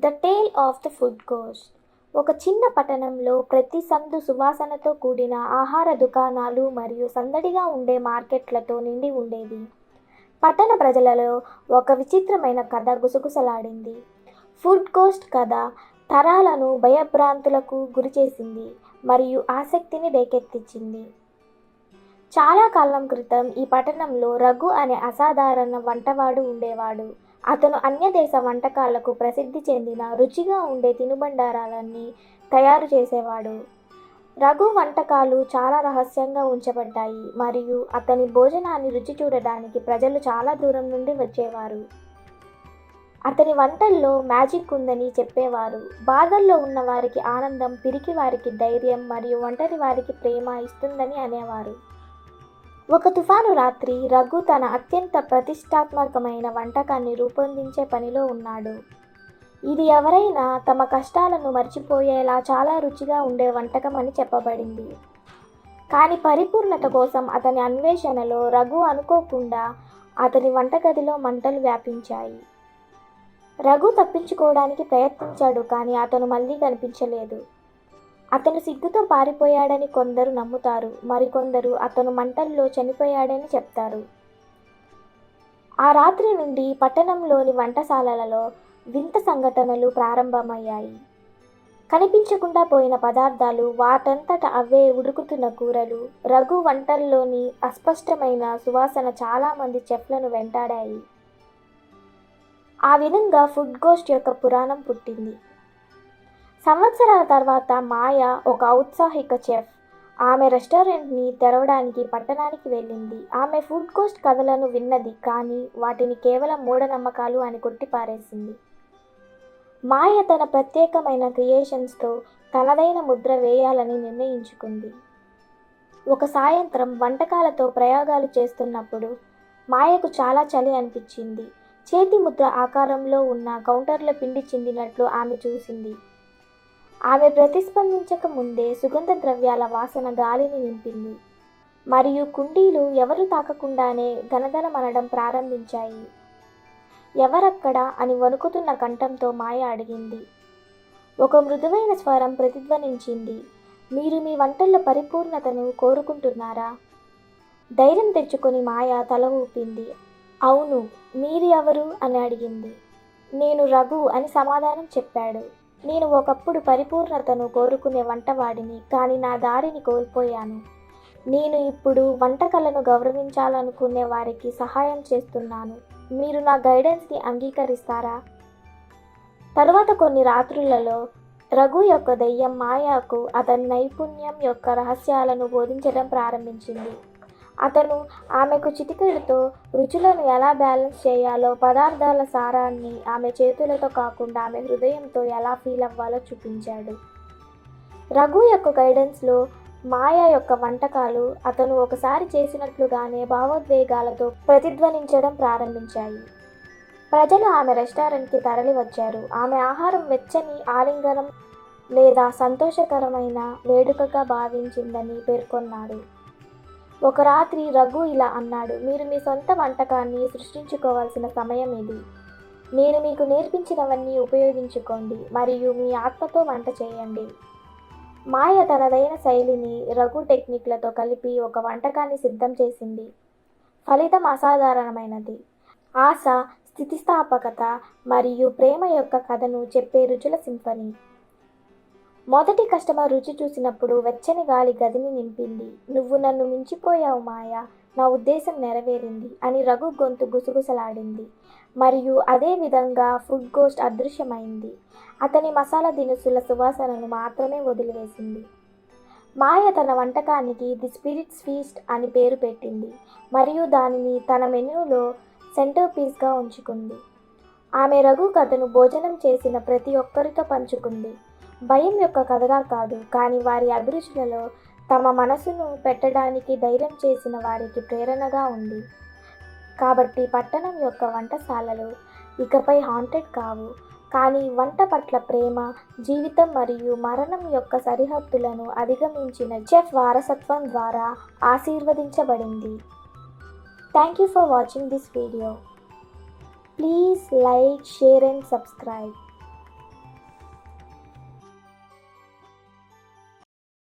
The tale of the food ghost. ఒక చిన్న పట్టణంలో ప్రతి సందు సువాసనతో కూడిన ఆహార దుకాణాలు మరియు సందడిగా ఉండే మార్కెట్లతో నిండి ఉండేది. పట్టణ ప్రజలలో ఒక విచిత్రమైన కథ గుసగుసలాడింది. ఫుడ్ గోస్ట్ కథ తరాలను భయభ్రాంతులకు గురిచేసింది మరియు ఆసక్తిని రేకెత్తించింది. చాలా కాలం క్రితం ఈ పట్టణంలో రఘు అనే అసాధారణ వంటవాడు ఉండేవాడు. అతను అన్యదేశ వంటకాలకు ప్రసిద్ధి చెందిన రుచిగా ఉండే తినుబండారాలన్నీ తయారు చేసేవాడు. రఘు వంటకాలు చాలా రహస్యంగా ఉంచబడ్డాయి మరియు అతని భోజనాన్ని రుచి చూడడానికి ప్రజలు చాలా దూరం నుండి వచ్చేవారు. అతని వంటల్లో మ్యాజిక్ ఉందని చెప్పేవారు. బాధల్లో ఉన్న వారికి ఆనందం, పిరికి వారికి ధైర్యం మరియు ఒంటరి వారికి ప్రేమ ఇస్తుందని అనేవారు. ఒక తుఫాను రాత్రి రఘు తన అత్యంత ప్రతిష్టాత్మకమైన వంటకాన్ని రూపొందించే పనిలో ఉన్నాడు. ఇది ఎవరైనా తమ కష్టాలను మర్చిపోయేలా చాలా రుచిగా ఉండే వంటకం అని చెప్పబడింది. కానీ పరిపూర్ణత కోసం అతని అన్వేషణలో రఘు అనుకోకుండా అతని వంటగదిలో మంటలు వ్యాపించాయి. రఘు తప్పించుకోవడానికి ప్రయత్నించాడు, కానీ అతను మళ్ళీ కనిపించలేదు. అతను సిగ్గుతో పారిపోయాడని కొందరు నమ్ముతారు, మరికొందరు అతను మంటల్లో చనిపోయాడని చెప్తారు. ఆ రాత్రి నుండి పట్టణంలోని వంటశాలలలో వింత సంఘటనలు ప్రారంభమయ్యాయి. కనిపించకుండా పోయిన పదార్థాలు, వాటంతట అవే ఉడుకుతున్న కూరలు, రఘు వంటల్లోని అస్పష్టమైన సువాసన చాలామంది చెఫ్లను వెంటాడాయి. ఆ విధంగా ఫుడ్ గోస్ట్ యొక్క పురాణం పుట్టింది. సంవత్సరాల తర్వాత మాయా, ఒక ఔత్సాహిక చెఫ్, ఆమె రెస్టారెంట్ని తెరవడానికి పట్టణానికి వెళ్ళింది. ఆమె ఫుడ్ గోస్ట్ కథలను విన్నది, కానీ వాటిని కేవలం మూఢనమ్మకాలు అని కొట్టిపారేసింది. మాయ తన ప్రత్యేకమైన క్రియేషన్స్తో తనదైన ముద్ర వేయాలని నిర్ణయించుకుంది. ఒక సాయంత్రం వంటకాలతో ప్రయోగాలు చేస్తున్నప్పుడు మాయకు చాలా చలి అనిపించింది. చేతి ముద్ర ఆకారంలో ఉన్న కౌంటర్లో పిండి చిందినట్లు ఆమె చూసింది. ఆమె ప్రతిస్పందించక ముందే సుగంధ ద్రవ్యాల వాసన గాలిని నింపింది మరియు కుండీలు ఎవరు తాకకుండానే గనగనమనడం ప్రారంభించాయి. ఎవరక్కడ అని వణుకుతున్న కంఠంతో మాయ అడిగింది. ఒక మృదువైన స్వరం ప్రతిధ్వనించింది. మీరు మీ వంటల్లో పరిపూర్ణతను కోరుకుంటున్నారా? ధైర్యం తెచ్చుకొని మాయ తల ఊపింది. అవును, మీరు ఎవరు అని అడిగింది. నేను రఘు అని సమాధానం చెప్పాడు. నేను ఒకప్పుడు పరిపూర్ణతను కోరుకునే వంటవాడిని, కానీ నా దారిని కోల్పోయాను. నేను ఇప్పుడు వంటకలను గౌరవించాలనుకునే వారికి సహాయం చేస్తున్నాను. మీరు నా గైడెన్స్ని అంగీకరిస్తారా? తరువాత కొన్ని రాత్రులలో రఘు యొక్క దెయ్యం మాయాకు అతని నైపుణ్యం యొక్క రహస్యాలను బోధించడం ప్రారంభించింది. అతను ఆమెకు చిటికెడుతో రుచులను ఎలా బ్యాలెన్స్ చేయాలో, పదార్థాల సారాన్ని ఆమె చేతులతో కాకుండా ఆమె హృదయంతో ఎలా ఫీల్ అవ్వాలో చూపించాడు. రఘు యొక్క గైడెన్స్లో మాయా యొక్క వంటకాలు అతను ఒకసారి చేసినట్లుగానే భావోద్వేగాలతో ప్రతిధ్వనించడం ప్రారంభించాయి. ప్రజలు ఆమె రెస్టారెంట్కి తరలి వచ్చారు. ఆమె ఆహారం వెచ్చని ఆలింగనం లేదా సంతోషకరమైన వేడుకగా భావించిందని పేర్కొన్నారు. ఒక రాత్రి రఘు ఇలా అన్నాడు, మీరు మీ సొంత వంటకాన్ని సృష్టించుకోవాల్సిన సమయం ఇది. నేను మీకు నేర్పించినవన్నీ ఉపయోగించుకోండి మరియు మీ ఆత్మతో వంట చేయండి. మాయ తనదైన శైలిని రఘు టెక్నిక్లతో కలిపి ఒక వంటకాన్ని సిద్ధం చేసింది. ఫలితం అసాధారణమైనది. ఆశ, స్థితిస్థాపకత మరియు ప్రేమ యొక్క కథను చెప్పే రుచుల సింఫనీ. మొదటి కస్టమర్ రుచి చూసినప్పుడు వెచ్చని గాలి గదిని నింపింది. నువ్వు నన్ను మించిపోయావు మాయా, నా ఉద్దేశం నెరవేరింది అని రఘు గొంతు గుసగుసలాడింది. మరియు అదే విధంగా ఫుడ్ గోస్ట్ అదృశ్యమైంది. అతని మసాలా దినుసుల సువాసనను మాత్రమే వదిలివేసింది. మాయ తన వంటకానికి ది స్పిరిట్స్ ఫీస్ట్ అని పేరు పెట్టింది మరియు దానిని తన మెనూలో సెంటర్ పీస్గా ఉంచుకుంది. ఆమె రఘు కథను భోజనం చేసిన ప్రతి ఒక్కరితో పంచుకుంది. భయం యొక్క కథగా కాదు, కానీ వారి అభిరుచులలో తమ మనసును పెట్టడానికి ధైర్యం చేసిన వారికి ప్రేరణగా ఉంది. కాబట్టి పట్టణం యొక్క వంటశాలలు ఇకపై హాంటెడ్ కావు, కానీ వంట పట్ల ప్రేమ, జీవితం మరియు మరణం యొక్క సరిహద్దులను అధిగమించిన చెఫ్ వారసత్వం ద్వారా ఆశీర్వదించబడింది. Thank you for watching this video. Please like, share and subscribe.